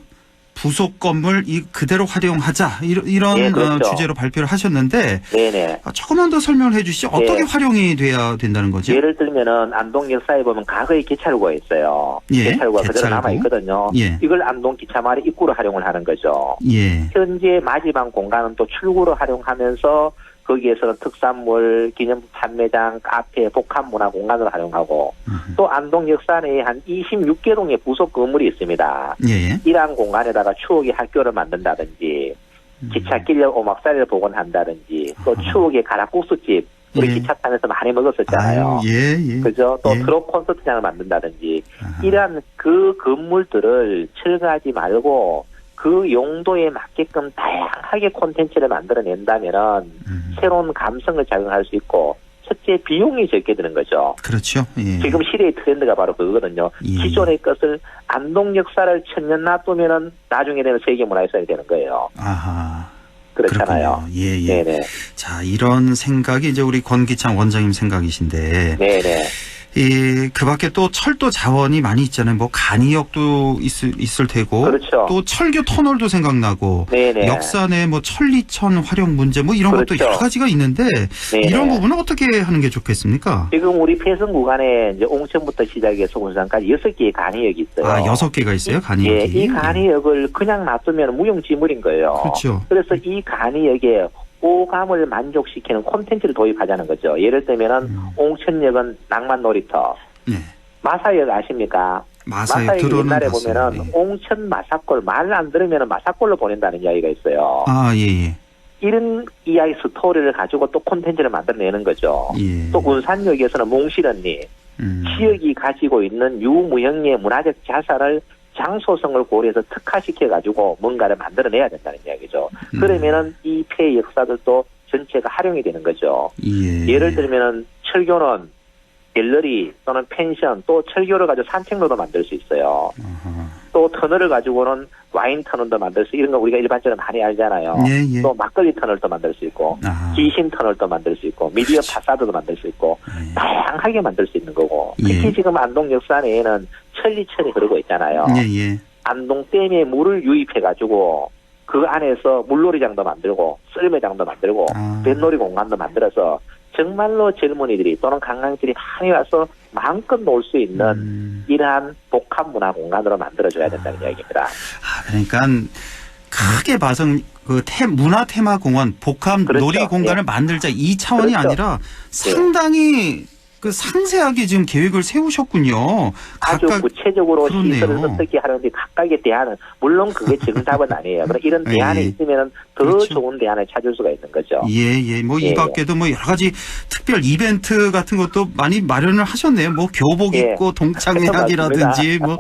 부속 건물 그대로 활용하자 이런 예, 그렇죠. 주제로 발표를 하셨는데 네네. 조금만 더 설명을 해주시죠. 어떻게 예. 활용이 돼야 된다는 거죠? 예를 들면은 안동 역사에 보면 과거의 개찰구가 있어요. 예, 개찰구가 그대로 개찰구. 남아 있거든요. 예. 이걸 안동 기차마을 입구로 활용을 하는 거죠. 예. 현재 마지막 공간은 또 출구로 활용하면서 거기에서는 특산물, 기념품 판매장, 카페, 복합문화 공간으로 활용하고 또 안동 역사 내에 한 26개 동의 부속 건물이 있습니다. 예. 이러한 공간에다가 추억의 학교를 만든다든지 기찻길 오막살이를 복원한다든지 또 추억의 가락국수집 우리 예. 기차 타면서 많이 먹었었잖아요. 아유, 예, 예. 그죠? 또 예. 트롯 콘서트장을 만든다든지 이러한 그 건물들을 철거하지 말고 그 용도에 맞게끔 다양하게 콘텐츠를 만들어낸다면은 새로운 감성을 작용할 수 있고 첫째 비용이 적게 드는 거죠. 그렇죠. 예. 지금 시대의 트렌드가 바로 그거거든요. 예. 기존의 것을 안동 역사를 천년 놔두면은 나중에 되는 세계문화유산이 되는 거예요. 아하. 그렇잖아요. 그렇군요. 예, 예. 네네. 자, 이런 생각이 이제 우리 권기창 원장님 생각이신데. 네네. 그 밖에 또 철도 자원이 많이 있잖아요. 뭐 간이역도 있을 테고. 그렇죠. 또 철교 터널도 생각나고. 네네. 역사 내 뭐 천리천 활용 문제 뭐 이런 그렇죠. 것도 여러 가지가 있는데. 네네. 이런 부분은 어떻게 하는 게 좋겠습니까? 지금 우리 폐성 구간에 이제 옹천부터 시작해서 군산까지 6개의 간이역이 있어요. 아, 6개가 있어요? 간이역이. 예, 이 간이역을 그냥 놔두면 무용지물인 거예요. 그렇죠. 그래서 이 간이역에 오감을 만족시키는 콘텐츠를 도입하자는 거죠. 예를 들면은 옹천역은 낭만 놀이터. 네. 마사역 아십니까? 마사역 들어는 옛날에 봤어요. 보면은 네. 옹천 마사골 말 안 들으면은 마사골로 보낸다는 이야기가 있어요. 아, 예, 예. 이런 이야기 스토리를 가지고 또 콘텐츠를 만들어내는 거죠. 예. 또 운산역에서는 몽실언니 지역이 가지고 있는 유무형의 문화적 자산을 장소성을 고려해서 특화시켜가지고 뭔가를 만들어내야 된다는 이야기죠. 그러면은 이 폐 역사들도 전체가 활용이 되는 거죠. 예. 예를 들면은 철교는 갤러리 또는 펜션 또 철교를 가지고 산책로도 만들 수 있어요. 또 터널을 가지고는 와인 터널도 만들 수 이런 거 우리가 일반적으로 많이 알잖아요. 예, 예. 또 막걸리 터널도 만들 수 있고 귀신 터널도 만들 수 있고 미디어 파사드도 만들 수 있고 다양하게 만들 수 있는 거고 특히 예. 지금 안동 역사 내에는 천리천이 흐르고 있잖아요. 예, 예. 안동댐에 물을 유입해가지고 그 안에서 물놀이장도 만들고 썰매장도 만들고 뱃놀이 공간도 만들어서 정말로 젊은이들이 또는 관광객들이 많이 와서 마음껏 놀 수 있는 이러한 복합 문화 공간으로 만들어줘야 된다는 이야기입니다. 아, 그러니까 크게 봐서 그 문화 테마 공원 복합 그렇죠. 놀이 공간을 예. 만들자 이 차원이 그렇죠. 아니라 상당히 그 상세하게 지금 계획을 세우셨군요. 아주 구체적으로 그렇네요. 시설을 어떻게 하는지 각각의 대안은 물론 그게 정답은 아니에요. 그러나 이런 대안이 예. 있으면 더 그렇죠. 좋은 대안을 찾을 수가 있는 거죠. 예, 예. 뭐 이 예. 밖에도 뭐 여러 가지 특별 이벤트 같은 것도 많이 마련을 하셨네요. 뭐 교복 예. 입고 동창회학이라든지 뭐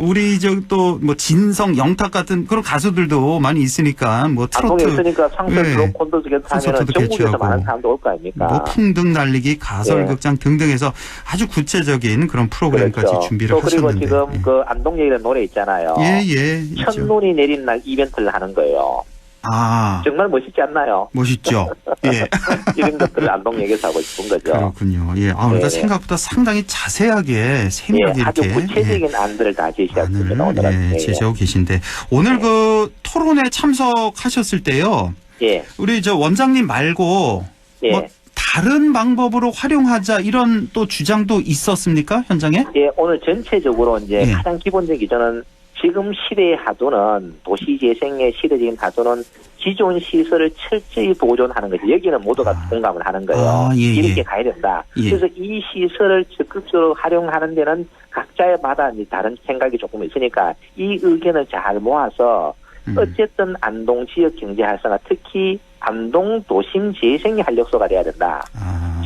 우리 또 뭐 진성 영탁 같은 그런 가수들도 많이 있으니까 뭐 트로트 안동에 있으니까 상설 예. 블록 콘서트 하면 콘서트도 전국에서 개최하고. 많은 사람도 올 거 아닙니까? 뭐 풍등 날리기, 가설극장 등등해서 아주 구체적인 그런 프로그램까지 그렇죠. 준비를 또 그리고 하셨는데. 지금 그 안동역이라는 노래 있잖아요. 예, 예. 있죠. 첫눈이 내린 날 이벤트를 하는 거예요. 아, 정말 멋있지 않나요? 멋있죠. 예. 이런 것들을 안동역에서 하고 싶은 거죠. 그렇군요. 예. 아, 그러니까 네. 생각보다 상당히 자세하게 세밀하게 예, 아주 이렇게 구체적인 안들을 다 제시했습니다. 오늘은. 예, 제시하고 계신데 오늘 그 토론에 참석하셨을 때요. 예. 우리 저 원장님 말고 예. 뭐 다른 방법으로 활용하자 이런 또 주장도 있었습니까? 현장에? 예, 오늘 전체적으로 이제 예. 가장 기본적인 기조는 지금 시대의 하도는 도시재생의 시대적인 하도는 기존 시설을 철저히 보존하는 거죠. 여기는 모두가 공감을 하는 거예요. 아, 예, 예. 이렇게 가야 된다. 예. 그래서 이 시설을 적극적으로 활용하는 데는 각자마다 이제 다른 생각이 조금 있으니까 이 의견을 잘 모아서 어쨌든 안동 지역 경제 활성화 특히 안동 도심 재생의 활력소가 돼야 된다.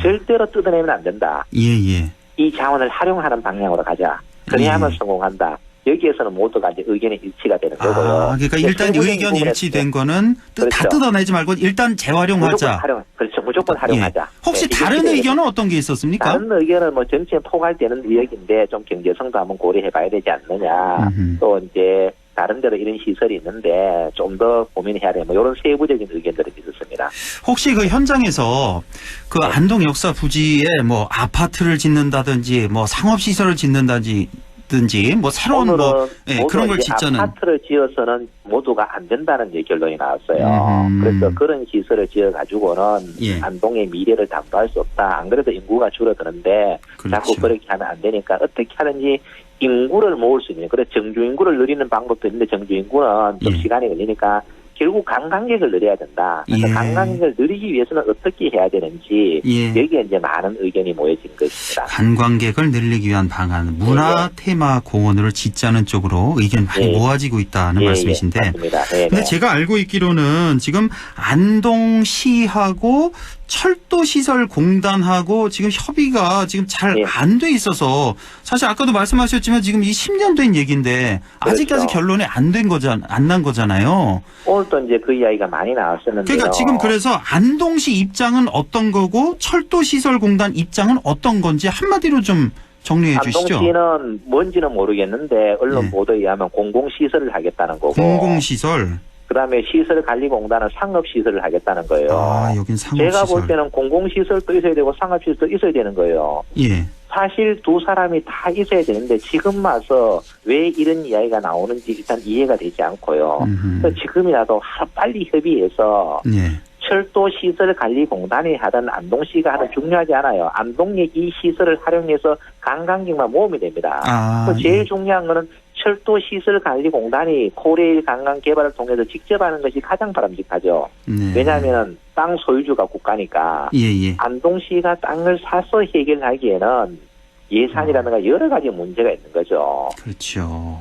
절대로 뜯어내면 안 된다. 예, 예. 이 자원을 활용하는 방향으로 가자. 그래야만 예. 성공한다. 여기에서는 모두가 이제 의견이 일치가 되는 거고요. 아, 그러니까 일단 세부적인 의견 부분에서 일치된 거는 다 그렇죠. 뜯어내지 말고 일단 재활용하자. 그렇죠. 무조건 활용하자. 예. 혹시 네, 다른 이게 의견은 어떤 게 있었습니까? 다른 의견은 뭐 전체에 포괄되는 의견인데 좀 경제성도 한번 고려해 봐야 되지 않느냐. 또 이제 다른 데로 이런 시설이 있는데 좀 더 고민해야 돼. 뭐 이런 세부적인 의견들이 있었습니다. 혹시 그 현장에서 그 안동 역사 부지에 뭐 아파트를 짓는다든지 뭐 상업시설을 짓는다든지 짓든지 뭐 새로운 뭐 그런 걸 짓자는 아파트를 지어서는 모두가 안 된다는 결론이 나왔어요. 그래서 그런 시설을 지어 가지고는 안동의 미래를 담보할 수 없다. 안 그래도 인구가 줄어드는데 자꾸 그렇게 하면 안 되니까 어떻게 하든지 인구를 모을 수 있는, 그래 정주 인구를 늘리는 방법도 있는데 정주 인구는 좀 시간이 걸리니까 결국 관광객을 늘려야 된다. 그래서 관광객을 늘리기 위해서는 어떻게 해야 되는지 여기에 이제 많은 의견이 모여진 것입니다. 관광객을 늘리기 위한 방안, 문화 테마 공원을 짓자는 쪽으로 의견 많이 모아지고 있다는 말씀이신데. 맞습니다. 근데 제가 알고 있기로는 지금 안동시하고 철도시설공단하고 지금 협의가 지금 잘 안 돼 있어서 사실 아까도 말씀하셨지만 지금 이 10년 된 얘기인데 아직까지 결론이 안 난 거잖아요. 오늘도 이제 그 이야기가 많이 나왔었는데요. 그러니까 지금 그래서 안동시 입장은 어떤 거고 철도시설공단 입장은 어떤 건지 한마디로 좀 정리해 주시죠. 안동시는 뭔지는 모르겠는데 언론 보도에 의하면 공공시설을 하겠다는 거고. 공공시설. 그다음에 시설관리공단은 상업시설을 하겠다는 거예요. 아, 여긴 상업시설. 제가 볼 때는 공공시설도 있어야 되고 상업시설도 있어야 되는 거예요. 사실 두 사람이 다 있어야 되는데 지금 와서 왜 이런 이야기가 나오는지 일단 이해가 되지 않고요. 그래서 지금이라도 빨리 협의해서 철도시설관리공단이 하든 안동시가 하든 중요하지 않아요. 안동역 이 시설을 활용해서 관광객만 모으면 됩니다. 제일 중요한 거는 철도시설관리공단이 코레일 관광 개발을 통해서 직접 하는 것이 가장 바람직하죠. 왜냐하면 땅 소유주가 국가니까 안동시가 땅을 사서 해결하기에는 예산이라든가 여러 가지 문제가 있는 거죠. 그렇죠.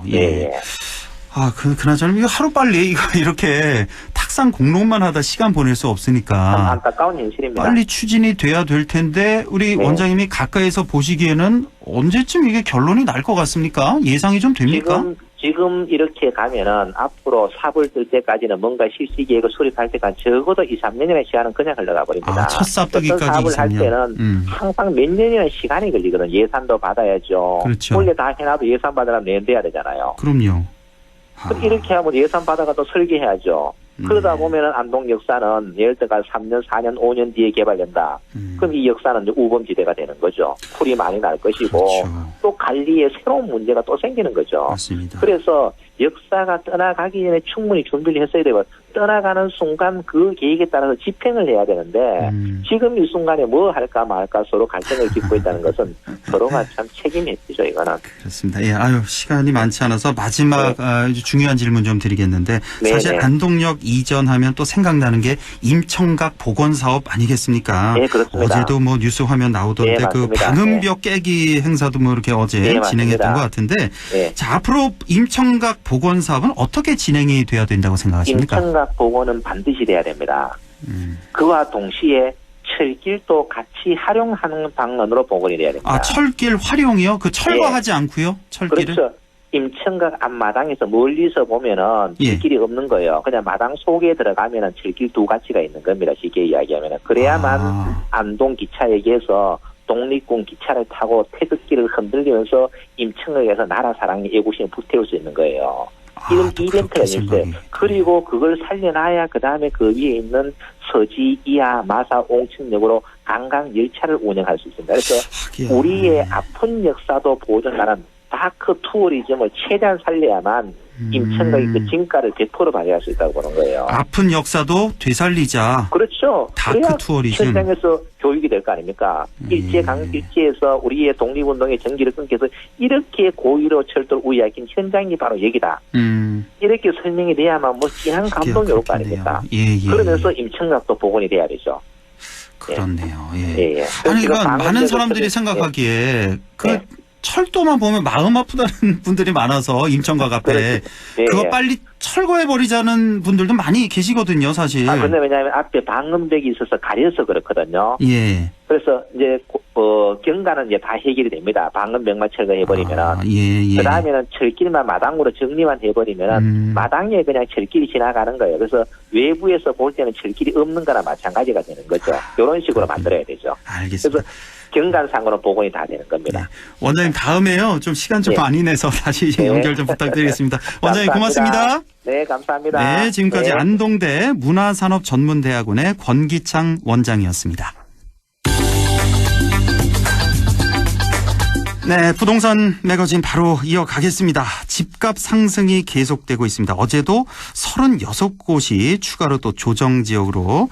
그나저나 이거 하루빨리 이거 이렇게 탁상 공론만 하다 시간 보낼 수 없으니까 안타까운 현실입니다. 빨리 추진이 돼야 될 텐데 우리 원장님이 가까이서 보시기에는 언제쯤 이게 결론이 날 것 같습니까? 예상이 좀 됩니까? 지금 이렇게 가면은 앞으로 삽을 뜰 때까지는 뭔가 실시 계획을 수립할 때까지 적어도 2, 3년이라는 시간은 그냥 흘러가 버립니다. 첫 삽뜨기까지 삽을 할 때는 항상 몇 년이나 시간이 걸리거든요. 예산도 받아야죠. 그렇죠. 원래 다 해놔도 예산 받으려면 내야 되잖아요. 그럼요. 이렇게 하면 예산 받아가도 설계해야죠. 그러다 보면은 안동 역사는 예를 들어 3년, 4년, 5년 뒤에 개발된다. 그럼 이 역사는 이제 우범지대가 되는 거죠. 풀이 많이 날 것이고 또 관리에 새로운 문제가 또 생기는 거죠. 맞습니다. 그래서 역사가 떠나가기 전에 충분히 준비를 했어야 되고 떠나가는 순간 그 계획에 따라서 집행을 해야 되는데 지금 이 순간에 뭐 할까 말까 서로 갈등을 빚고 있다는 것은 서로가 참 책임있죠, 이거는. 그렇습니다. 시간이 많지 않아서 마지막 중요한 질문 좀 드리겠는데 사실 안동역 이전하면 또 생각나는 게 임청각 복원 사업 아니겠습니까? 네, 그렇습니다. 어제도 뭐 뉴스 화면 나오던데 그 방음벽 깨기 행사도 뭐 이렇게 어제 진행했던 것 같은데 자, 앞으로 임청각 복원 사업은 어떻게 진행이 돼야 된다고 생각하십니까? 임청각 복원은 반드시 돼야 됩니다. 그와 동시에 철길도 같이 활용하는 방안으로 복원이 돼야 됩니다. 철길 활용이요? 그 철거하지 않고요? 철길을? 그렇죠. 임청각 앞마당에서 멀리서 보면은 철길이 없는 거예요. 그냥 마당 속에 들어가면은 철길 두 가지가 있는 겁니다. 쉽게 이야기하면은. 그래야만 안동 기차역에서 독립군 기차를 타고 태극기를 흔들리면서 임청각에서 나라 사랑의 애국심을 불태울 수 있는 거예요. 이런 이벤트가 있어요. 그리고 그걸 살려놔야 그 다음에 그 위에 있는 서지, 이하, 마사, 옹천역으로 관광 열차를 운영할 수 있습니다. 그래서 우리의 아픈 역사도 보존하는 다크 투어리즘을 최대한 살려야만 임청각이 그 진가를 100% 발휘할 수 있다고 보는 거예요. 아픈 역사도 되살리자. 그렇죠. 다크 투어리즘. 현장에서 교육이 될 거 아닙니까? 일제에서 우리의 독립운동의 전기를 끊겨서 이렇게 고의로 철도를 우회하긴 현장이 바로 여기다. 이렇게 설명이 돼야만 뭐 진한 감동이 올 거 아닙니까? 그러면서 임청각도 복원이 돼야 되죠. 그렇네요. 아니, 그러니까 많은 사람들이 생각하기에 철도만 보면 마음 아프다는 분들이 많아서 임청각 앞에 그거 빨리 철거해버리자는 분들도 많이 계시거든요, 사실. 근데 왜냐하면 앞에 방음벽이 있어서 가려서 그렇거든요. 그래서 이제 경과는 이제 다 해결이 됩니다. 방음벽만 철거해버리면은. 그 다음에는 철길만 마당으로 정리만 해버리면은 마당에 그냥 철길이 지나가는 거예요. 그래서 외부에서 볼 때는 철길이 없는 거나 마찬가지가 되는 거죠. 이런 식으로 만들어야 되죠. 알겠습니다. 그래서 경관상으로는 복원이 다 되는 겁니다. 원장님 다음에요. 좀 시간 좀 많이 내서 다시 연결 좀 부탁드리겠습니다. 원장님 고맙습니다. 네, 감사합니다. 네, 지금까지 안동대 문화산업전문대학원의 권기창 원장이었습니다. 네, 부동산 매거진 바로 이어가겠습니다. 집값 상승이 계속되고 있습니다. 어제도 36곳이 추가로 또 조정지역으로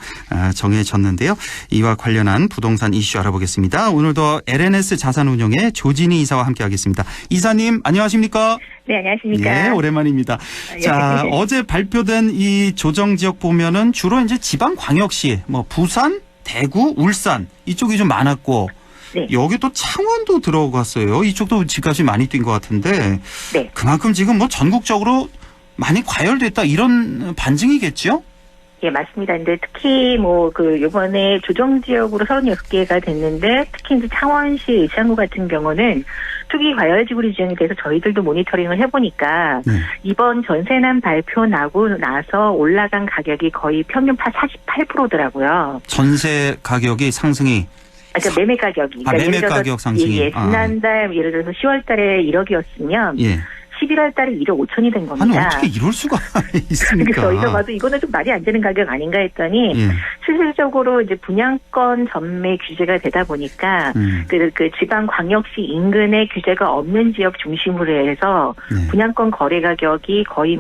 정해졌는데요. 이와 관련한 부동산 이슈 알아보겠습니다. 오늘도 LNS 자산운용의 조진희 이사와 함께하겠습니다. 이사님 안녕하십니까? 네, 안녕하십니까? 네, 오랜만입니다. 자, 어제 발표된 이 조정지역 보면은 주로 이제 지방광역시, 뭐 부산, 대구, 울산 이쪽이 좀 많았고 네. 여기 또 창원도 들어갔어요. 이쪽도 집값이 많이 뛴 것 같은데 네. 그만큼 지금 뭐 전국적으로 많이 과열됐다 이런 반증이겠죠? 예, 맞습니다. 근데 특히 요번에 조정지역으로 36개가 됐는데 특히 이제 창원시 의창구 같은 경우는 투기 과열지구로 지정이 돼서 저희들도 모니터링을 해보니까 이번 전세난 발표 나고 나서 올라간 가격이 거의 평균 48%더라고요. 전세 가격이 상승이 그러니까 매매 가격이. 그러니까 매매 가격 상승이. 예, 지난달 예를 들어서 10월 달에 1억이었으면 예. 11월 달에 1억 5천이 된 겁니다. 아니 어떻게 이럴 수가 있습니까? 그래서 저희가 봐도 이거는 좀 말이 안 되는 가격 아닌가 했더니 실질적으로 이제 분양권 전매 규제가 되다 보니까 그 지방 광역시 인근에 규제가 없는 지역 중심으로 해서 분양권 거래 가격이 거의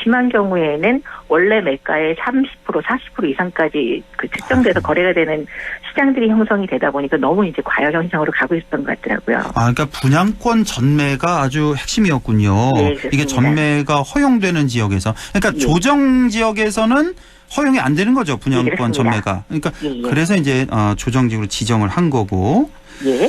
심한 경우에는 원래 매가의 30% 40% 이상까지 측정돼서 거래가 되는 시장들이 형성이 되다 보니까 너무 이제 과열 현상으로 가고 있었던 것 같더라고요. 그러니까 분양권 전매가 아주 핵심이었군요. 네, 이게 전매가 허용되는 지역에서, 그러니까 조정 지역에서는 허용이 안 되는 거죠, 분양권 전매가. 그러니까 그래서 이제 조정지역으로 지정을 한 거고. 예.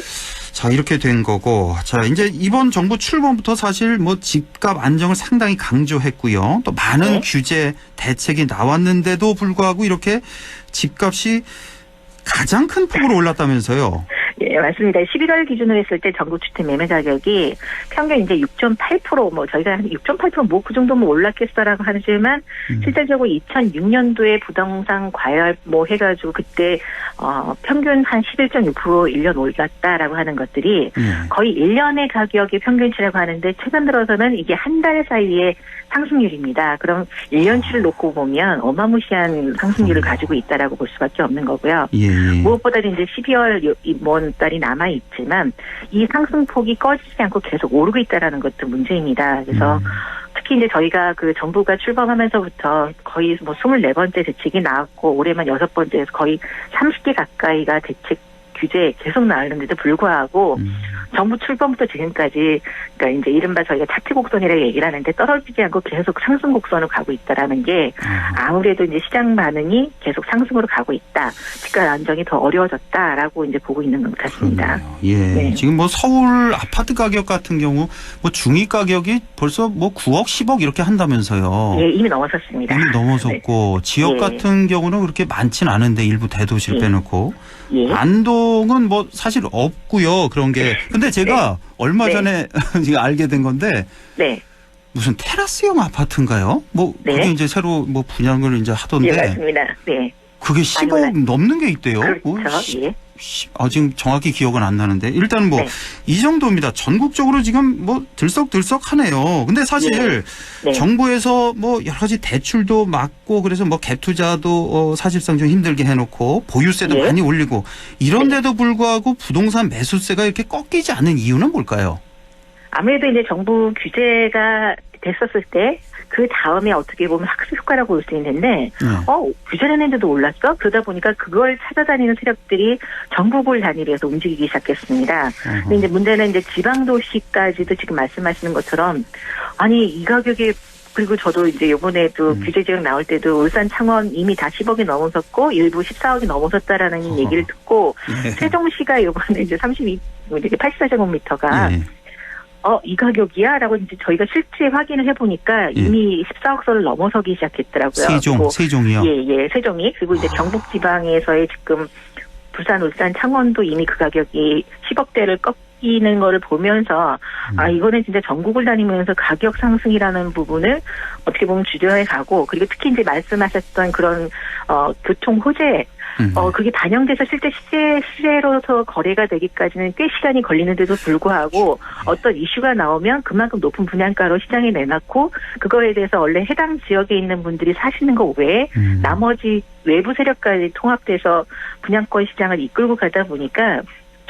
자, 이렇게 된 거고. 자, 이제 이번 정부 출범부터 사실 집값 안정을 상당히 강조했고요. 또 많은 규제 대책이 나왔는데도 불구하고 이렇게 집값이 가장 큰 폭으로 올랐다면서요. 예, 맞습니다. 11월 기준으로 했을 때 전국 주택 매매 가격이 평균 이제 6.8% 저희가 한 6.8% 그 정도면 올랐겠어라고 하지만 실질적으로 2006년도에 부동산 과열 해가지고 그때 평균 한 11.6% 1년 올랐다라고 하는 것들이 거의 1년의 가격의 평균치라고 하는데 최근 들어서는 이게 한 달 사이에 상승률입니다. 그럼 1년치를 놓고 보면 어마무시한 상승률을 가지고 있다라고 볼 수밖에 없는 거고요. 무엇보다도 이제 12월 이번 달이 남아 있지만 이 상승폭이 꺼지지 않고 계속 오르고 있다라는 것도 문제입니다. 그래서 특히 이제 저희가 정부가 출범하면서부터 거의 24번째 대책이 나왔고 올해만 6번째에서 거의 30개 가까이가 대책 규제 계속 나왔는데도 불구하고 정부 출범부터 지금까지 그러니까 이제 이른바 저희가 차트 곡선이라고 얘기를 하는데 떨어지지 않고 계속 상승 곡선으로 가고 있다라는 게 아무래도 이제 시장 반응이 계속 상승으로 가고 있다. 집값 안정이 더 어려워졌다라고 이제 보고 있는 것 같습니다. 예. 네. 지금 서울 아파트 가격 같은 경우 중위 가격이 벌써 9억, 10억 이렇게 한다면서요. 예, 이미 넘어섰습니다. 이미 넘어섰고 지역 같은 경우는 그렇게 많지는 않은데 일부 대도시를 빼놓고 안동은 사실 없고요. 그런 게. 근데 제가 얼마 전에 지금 알게 된 건데 무슨 테라스형 아파트인가요? 그게 이제 새로 분양을 이제 하던데. 예, 맞습니다. 네. 그게 10억 넘는 게 있대요. 그렇죠. 예. 지금 정확히 기억은 안 나는데 일단 이 정도입니다. 전국적으로 지금 들썩들썩하네요. 근데 사실 정부에서 여러 가지 대출도 막고 그래서 갭 투자도 사실상 좀 힘들게 해놓고 보유세도 많이 올리고 이런데도 불구하고 부동산 매수세가 이렇게 꺾이지 않는 이유는 뭘까요? 아무래도 이제 정부 규제가 됐었을 때 그 다음에 어떻게 보면 학습 효과라고 볼 수 있는데 규제를 했는데도 올랐어? 그러다 보니까 그걸 찾아다니는 세력들이 전국을 단위로 움직이기 시작했습니다. 근데 이제 문제는 이제 지방도시까지도 지금 말씀하시는 것처럼 아니 이 가격에 그리고 저도 이제 이번에도 규제 지역 나올 때도 울산 창원 이미 다 10억이 넘어섰고 일부 14억이 넘어섰다라는 얘기를 듣고 세종시가 이번에 이제 84제곱미터가 이 가격이야? 라고 이제 저희가 실제 확인을 해보니까 이미 14억 선을 넘어서기 시작했더라고요. 세종이요? 예, 세종이. 그리고 이제 경북지방에서의 지금 부산, 울산, 창원도 이미 그 가격이 10억대를 꺾이는 거를 보면서 이거는 진짜 전국을 다니면서 가격 상승이라는 부분을 어떻게 보면 주저해 가고 그리고 특히 이제 말씀하셨던 그런 교통 호재 그게 반영돼서 실제 시세로서 거래가 되기까지는 꽤 시간이 걸리는데도 불구하고 어떤 이슈가 나오면 그만큼 높은 분양가로 시장에 내놨고 그거에 대해서 원래 해당 지역에 있는 분들이 사시는 거 외에 나머지 외부 세력까지 통합돼서 분양권 시장을 이끌고 가다 보니까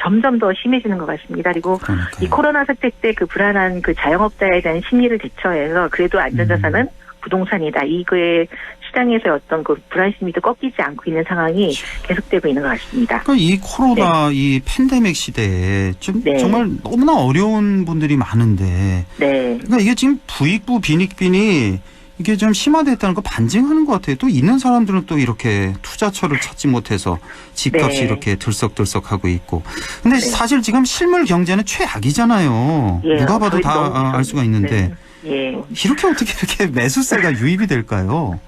점점 더 심해지는 것 같습니다. 그리고 이 코로나 사태 때 그 불안한 그 자영업자에 대한 심리를 대처해서 그래도 안전자산은 부동산이다. 이거에 시장에서의 어떤 그 불안심이 꺾이지 않고 있는 상황이 계속되고 있는 것 같습니다. 그러니까 이 코로나 이 팬데믹 시대에 좀 정말 너무나 어려운 분들이 많은데 그러니까 이게 지금 부익부 빈익빈이 이게 좀 심화됐다는 거 반증하는 것 같아요. 또 있는 사람들은 또 이렇게 투자처를 찾지 못해서 집값이 이렇게 들썩들썩하고 있고. 근데 사실 지금 실물 경제는 최악이잖아요. 누가 봐도 다 알 수가 있는데. 이렇게 어떻게 이렇게 매수세가 유입이 될까요?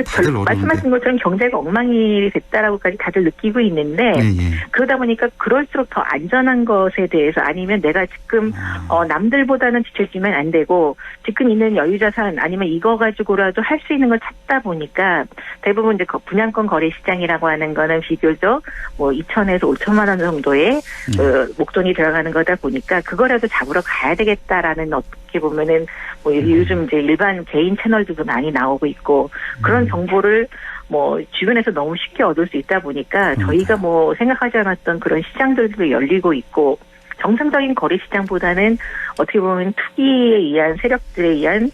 다들 말씀하신 것처럼 경제가 엉망이 됐다라고까지 다들 느끼고 있는데 그러다 보니까 그럴수록 더 안전한 것에 대해서 아니면 내가 지금 남들보다는 뒤처지면 안 되고 지금 있는 여유자산 아니면 이거 가지고라도 할 수 있는 걸 찾다 보니까 대부분 이제 분양권 거래 시장이라고 하는 거는 비교적 뭐 2천에서 5천만 원 정도의 목돈이 들어가는 거다 보니까 그거라도 잡으러 가야 되겠다라는 어떻게 보면은 뭐 요즘 이제 일반 개인 채널들도 많이 나오고 있고 그런 정보를 뭐 주변에서 너무 쉽게 얻을 수 있다 보니까 저희가 뭐 생각하지 않았던 그런 시장들도 열리고 있고 정상적인 거래 시장보다는 어떻게 보면 투기에 의한 세력들에 의한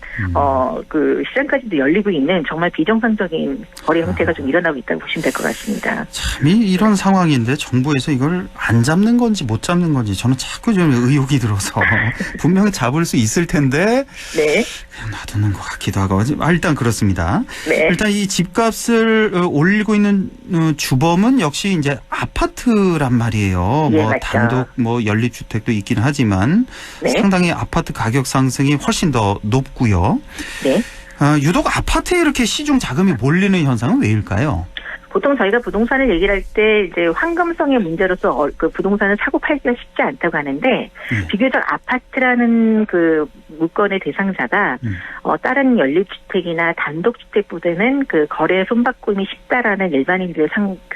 그 시장까지도 열리고 있는 정말 비정상적인 거래 형태가 좀 일어나고 있다고 보시면 될 것 같습니다. 참 이런 상황인데 정부에서 이걸 안 잡는 건지 못 잡는 건지 저는 자꾸 좀 의혹이 들어서 분명히 잡을 수 있을 텐데 그냥 놔두는 것 같기도 하고 일단 그렇습니다. 일단 이 집값을 올리고 있는 주범은 역시 이제 아파트란 말이에요. 뭐 맞죠. 단독 뭐 연립주택도 있긴 하지만 상당히 아파트 가격 상승이 훨씬 더 높고요. 유독 아파트에 이렇게 시중 자금이 몰리는 현상은 왜일까요? 보통 저희가 부동산을 얘기를 할 때 이제 황금성의 문제로서 그 부동산을 사고 팔기가 쉽지 않다고 하는데 비교적 아파트라는 그 물건의 대상자가 다른 연립주택이나 단독주택보다는 그 거래 손바꿈이 쉽다라는 일반인들의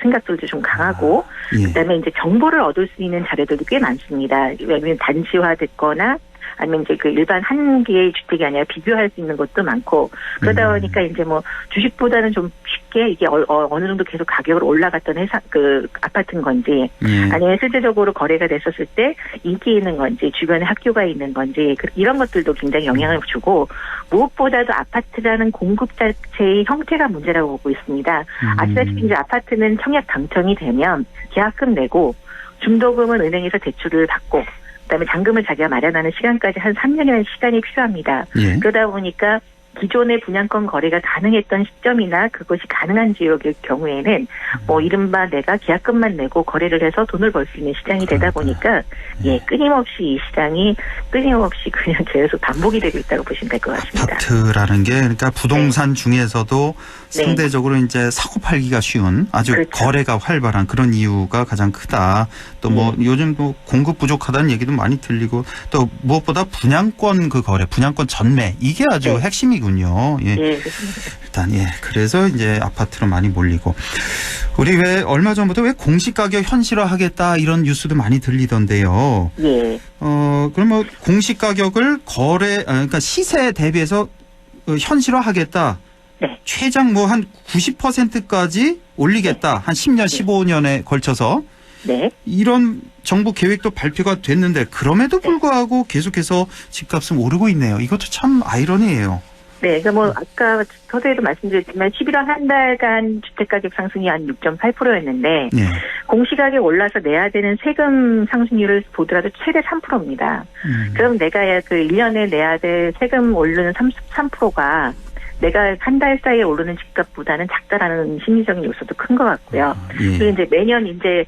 생각들도 좀 강하고 그다음에 이제 정보를 얻을 수 있는 자료들도 꽤 많습니다. 왜냐하면 단지화됐거나 아니면 이제 그 일반 한 개의 주택이 아니라 비교할 수 있는 것도 많고 그러다 보니까 이제 뭐 주식보다는 좀 쉽게 이게 어느 정도 계속 가격으로 올라갔던 그 아파트인 건지 아니면 실제적으로 거래가 됐었을 때 인기 있는 건지 주변에 학교가 있는 건지 이런 것들도 굉장히 영향을 주고 무엇보다도 아파트라는 공급 자체의 형태가 문제라고 보고 있습니다. 아시다시피 이제 아파트는 청약 당첨이 되면 계약금 내고 중도금은 은행에서 대출을 받고 그다음에 잔금을 자기가 마련하는 시간까지 한 3년이라는 시간이 필요합니다. 그러다 보니까 기존의 분양권 거래가 가능했던 시점이나 그것이 가능한 지역의 경우에는 뭐 이른바 내가 계약금만 내고 거래를 해서 돈을 벌 수 있는 시장이 되다 보니까 끊임없이 이 시장이 끊임없이 그냥 계속 반복이 되고 있다고 보시면 될 것 같습니다. 아파트라는 게 그러니까 부동산 중에서도 상대적으로 이제 사고 팔기가 쉬운 아주 거래가 활발한 그런 이유가 가장 크다. 또 뭐 요즘 뭐 공급 부족하다는 얘기도 많이 들리고 또 무엇보다 분양권 그 거래, 분양권 전매 이게 아주 핵심이군요. 일단 그래서 이제 아파트로 많이 몰리고 우리 왜 얼마 전부터 왜 공시 가격 현실화하겠다 이런 뉴스도 많이 들리던데요. 그럼 뭐 공시 가격을 그러니까 시세 대비해서 현실화하겠다. 최장 뭐 한 90%까지 올리겠다. 한 10년, 15년에 걸쳐서. 이런 정부 계획도 발표가 됐는데 그럼에도 불구하고 계속해서 집값은 오르고 있네요. 이것도 참 아이러니예요. 그러니까 뭐 아까 서두에도 말씀드렸지만 11월 한 달간 주택가격 상승이 한 6.8%였는데 공시가격 올라서 내야 되는 세금 상승률을 보더라도 최대 3%입니다. 그럼 내가 그 1년에 내야 될 세금 오르는 33%가 내가 한 달 사이에 오르는 집값보다는 작다라는 심리적인 요소도 큰 것 같고요. 그리고 이제 매년 이제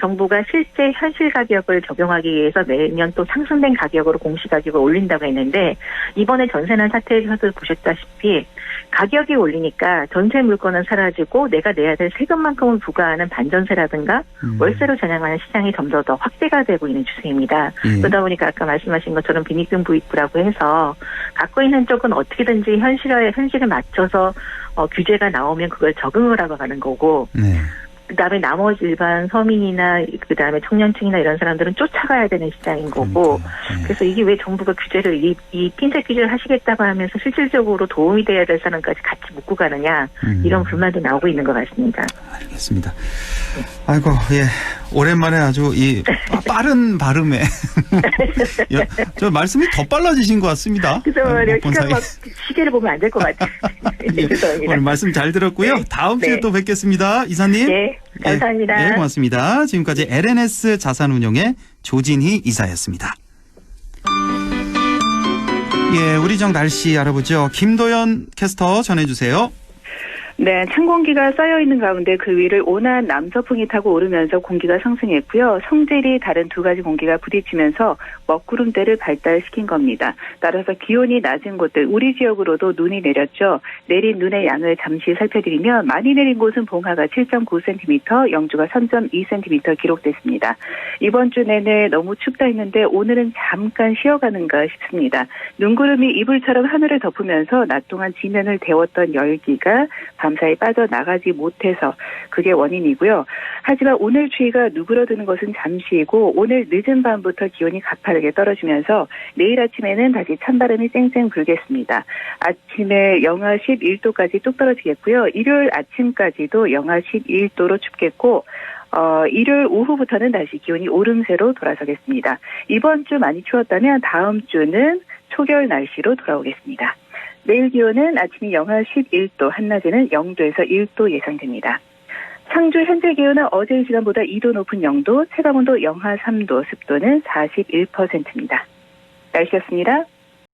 정부가 실제 현실 가격을 적용하기 위해서 매년 또 상승된 가격으로 공시 가격을 올린다고 했는데 이번에 전세난 사태에서도 보셨다시피 가격이 올리니까 전세 물건은 사라지고 내가 내야 될 세금만큼을 부과하는 반전세라든가 월세로 전향하는 시장이 점점 더 확대가 되고 있는 추세입니다. 그러다 보니까 아까 말씀하신 것처럼 빈익빈 부익부라고 해서 갖고 있는 쪽은 어떻게든지 현실에 맞춰서 규제가 나오면 그걸 적응을 하고 가는 거고 그다음에 나머지 일반 서민이나 그다음에 청년층이나 이런 사람들은 쫓아가야 되는 시장인 거고 그래서 이게 왜 정부가 규제를 이 핀셋 규제를 하시겠다고 하면서 실질적으로 도움이 돼야 될 사람까지 같이 묶고 가느냐 이런 불만도 나오고 있는 것 같습니다. 알겠습니다. 아이고 오랜만에 아주 이 빠른 발음에 저 말씀이 더 빨라지신 것 같습니다. 그래서 말이에요. 막 시계를 보면 안 될 것 같아요. 죄송합니다. 오늘 말씀 잘 들었고요. 네. 다음 주에 또 뵙겠습니다. 이사님. 네, 감사합니다. 네, 고맙습니다. 지금까지 LNS 자산운용의 조진희 이사였습니다. 예, 우리 정 날씨 알아보죠. 김도연 캐스터 전해주세요. 네, 찬 공기가 쌓여있는 가운데 그 위를 온화한 남서풍이 타고 오르면서 공기가 상승했고요. 성질이 다른 두 가지 공기가 부딪히면서 먹구름대를 발달시킨 겁니다. 따라서 기온이 낮은 곳들, 우리 지역으로도 눈이 내렸죠. 내린 눈의 양을 잠시 살펴드리면 많이 내린 곳은 봉화가 7.9cm, 영주가 3.2cm 기록됐습니다. 이번 주 내내 너무 춥다 했는데 오늘은 잠깐 쉬어가는가 싶습니다. 눈구름이 이불처럼 하늘을 덮으면서 낮 동안 지면을 데웠던 열기가 밤사이 빠져나가지 못해서 그게 원인이고요. 하지만 오늘 추위가 누그러드는 것은 잠시이고 오늘 늦은 밤부터 기온이 가파르게 떨어지면서 내일 아침에는 다시 찬바람이 쌩쌩 불겠습니다. 아침에 영하 11도까지 뚝 떨어지겠고요. 일요일 아침까지도 영하 11도로 춥겠고 일요일 오후부터는 다시 기온이 오름세로 돌아서겠습니다. 이번 주 많이 추웠다면 다음 주는 초겨울 날씨로 돌아오겠습니다. 내일 기온은 아침이 영하 11도, 한낮에는 0도에서 1도 예상됩니다. 상주 현재 기온은 어제 이 시간보다 2도 높은 0도, 체감온도 영하 3도, 습도는 41%입니다. 날씨였습니다.